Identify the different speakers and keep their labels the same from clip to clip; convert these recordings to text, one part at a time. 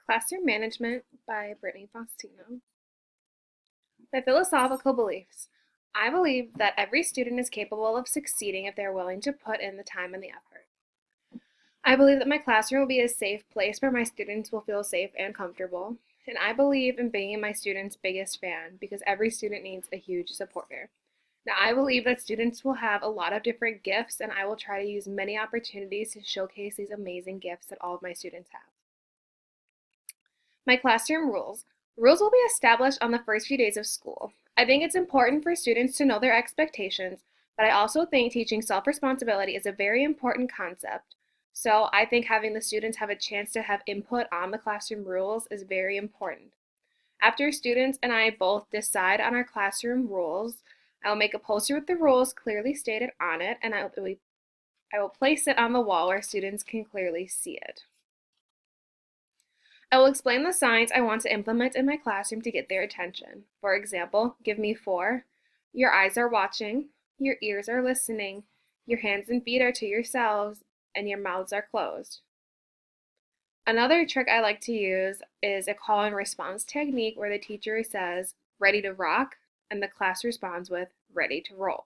Speaker 1: Classroom Management by Brittany Faustino. My philosophical beliefs. I believe that every student is capable of succeeding if they are willing to put in the time and the effort. I believe that my classroom will be a safe place where my students will feel safe and comfortable. And I believe in being my students' biggest fan because every student needs a huge supporter. Now, I believe that students will have a lot of different gifts, and I will try to use many opportunities to showcase these amazing gifts that all of my students have. My classroom rules. Rules will be established on the first few days of school. I think it's important for students to know their expectations, but I also think teaching self-responsibility is a very important concept. So I think having the students have a chance to have input on the classroom rules is very important. After students and I both decide on our classroom rules, I will make a poster with the rules clearly stated on it, and I will place it on the wall where students can clearly see it. I will explain the signs I want to implement in my classroom to get their attention. For example, give me 4. Your eyes are watching, your ears are listening, your hands and feet are to yourselves, and your mouths are closed. Another trick I like to use is a call and response technique where the teacher says, ready to rock, and the class responds with, ready to roll.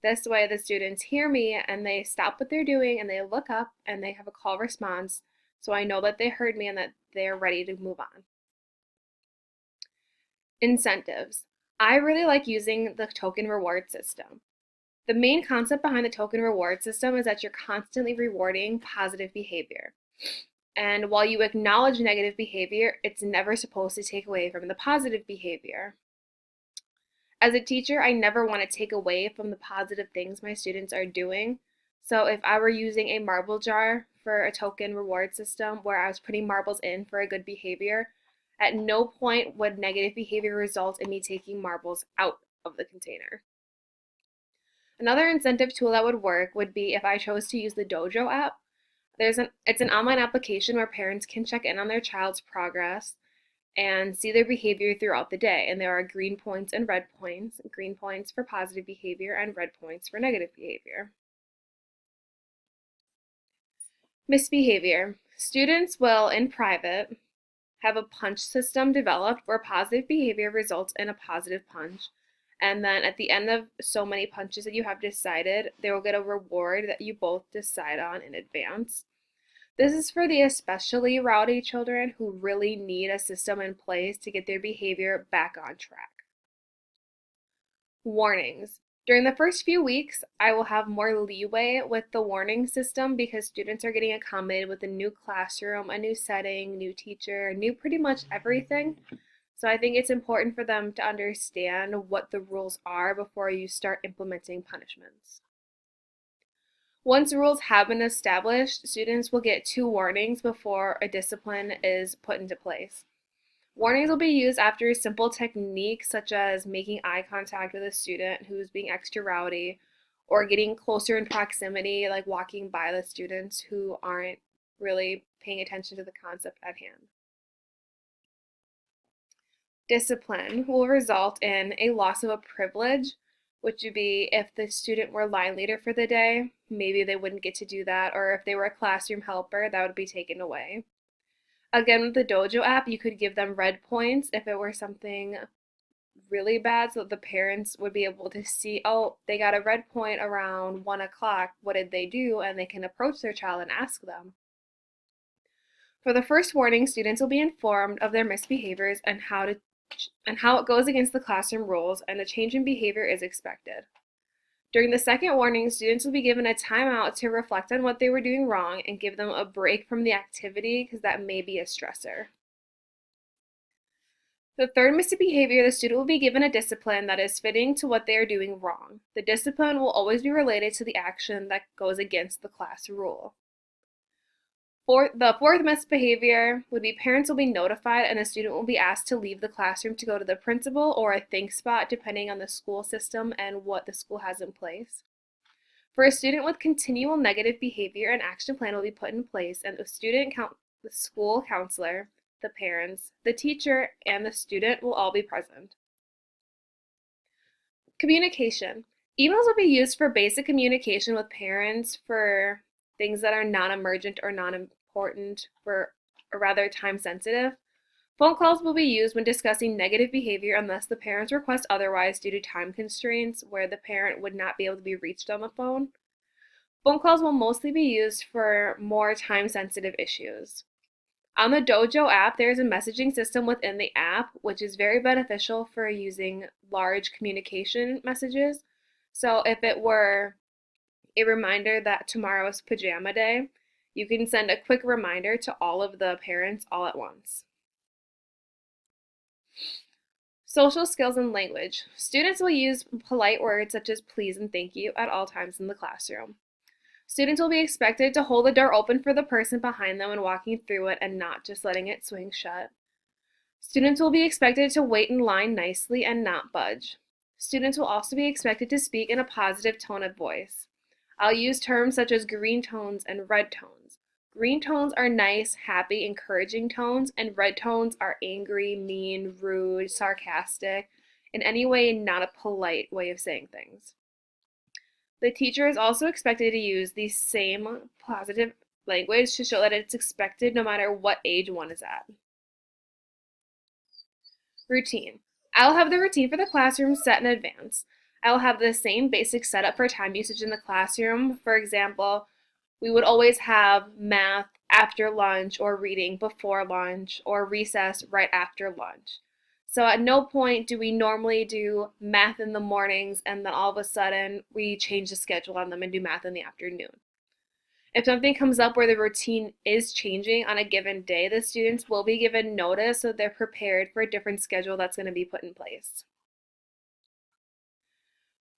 Speaker 1: This way the students hear me and they stop what they're doing and they look up and they have a call response, so I know that they heard me and that they're ready to move on. Incentives. I really like using the token reward system. The main concept behind the token reward system is that you're constantly rewarding positive behavior. And while you acknowledge negative behavior, it's never supposed to take away from the positive behavior. As a teacher, I never want to take away from the positive things my students are doing. So if I were using a marble jar for a token reward system where I was putting marbles in for a good behavior, at no point would negative behavior result in me taking marbles out of the container. Another incentive tool that would work would be if I chose to use the Dojo app. It's an online application where parents can check in on their child's progress and see their behavior throughout the day. And there are green points and red points, green points for positive behavior and red points for negative behavior. Misbehavior. Students will, in private, have a punch system developed where positive behavior results in a positive punch. And then at the end of so many punches that you have decided, they will get a reward that you both decide on in advance. This is for the especially rowdy children who really need a system in place to get their behavior back on track. Warnings. During the first few weeks, I will have more leeway with the warning system because students are getting accommodated with a new classroom, a new setting, new teacher, new pretty much everything. So I think it's important for them to understand what the rules are before you start implementing punishments. Once rules have been established, students will get 2 warnings before a discipline is put into place. Warnings will be used after simple techniques such as making eye contact with a student who's being extra rowdy or getting closer in proximity, like walking by the students who aren't really paying attention to the concept at hand. Discipline will result in a loss of a privilege, which would be if the student were line leader for the day, maybe they wouldn't get to do that, or if they were a classroom helper, that would be taken away. Again, with the Dojo app, you could give them red points if it were something really bad so that the parents would be able to see, oh, they got a red point around 1 o'clock, what did they do? And they can approach their child and ask them. For the first warning, students will be informed of their misbehaviors and how it goes against the classroom rules, and a change in behavior is expected. During the second warning, students will be given a timeout to reflect on what they were doing wrong and give them a break from the activity because that may be a stressor. The third misbehavior, the student will be given a discipline that is fitting to what they are doing wrong. The discipline will always be related to the action that goes against the class rule. The fourth misbehavior would be parents will be notified and the student will be asked to leave the classroom to go to the principal or a think spot depending on the school system and what the school has in place. For a student with continual negative behavior, an action plan will be put in place and the school counselor, the parents, the teacher, and the student will all be present. Communication. Emails will be used for basic communication with parents for things that are non-emergent or non-important for or rather time sensitive. Phone calls will be used when discussing negative behavior unless the parents request otherwise due to time constraints where the parent would not be able to be reached on the phone. Phone calls will mostly be used for more time sensitive issues. On the Dojo app, there is a messaging system within the app, which is very beneficial for using large communication messages. So if it were a reminder that tomorrow is pajama day, you can send a quick reminder to all of the parents all at once. Social skills and language. Students will use polite words such as please and thank you at all times in the classroom. Students will be expected to hold the door open for the person behind them when walking through it and not just letting it swing shut. Students will be expected to wait in line nicely and not budge. Students will also be expected to speak in a positive tone of voice. I'll use terms such as green tones and red tones. Green tones are nice, happy, encouraging tones, and red tones are angry, mean, rude, sarcastic, in any way not a polite way of saying things. The teacher is also expected to use the same positive language to show that it's expected no matter what age one is at. Routine. I'll have the routine for the classroom set in advance. I will have the same basic setup for time usage in the classroom. For example, we would always have math after lunch or reading before lunch or recess right after lunch. So at no point do we normally do math in the mornings and then all of a sudden we change the schedule on them and do math in the afternoon. If something comes up where the routine is changing on a given day, the students will be given notice so they're prepared for a different schedule that's going to be put in place.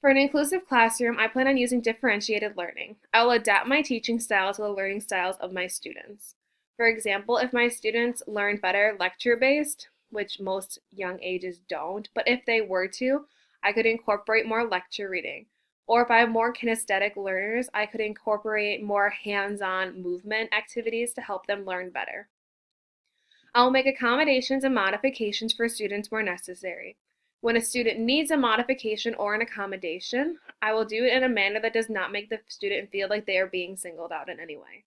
Speaker 1: For an inclusive classroom, I plan on using differentiated learning. I will adapt my teaching style to the learning styles of my students. For example, if my students learn better lecture-based, which most young ages don't, but if they were to, I could incorporate more lecture reading. Or if I have more kinesthetic learners, I could incorporate more hands-on movement activities to help them learn better. I will make accommodations and modifications for students where necessary. When a student needs a modification or an accommodation, I will do it in a manner that does not make the student feel like they are being singled out in any way.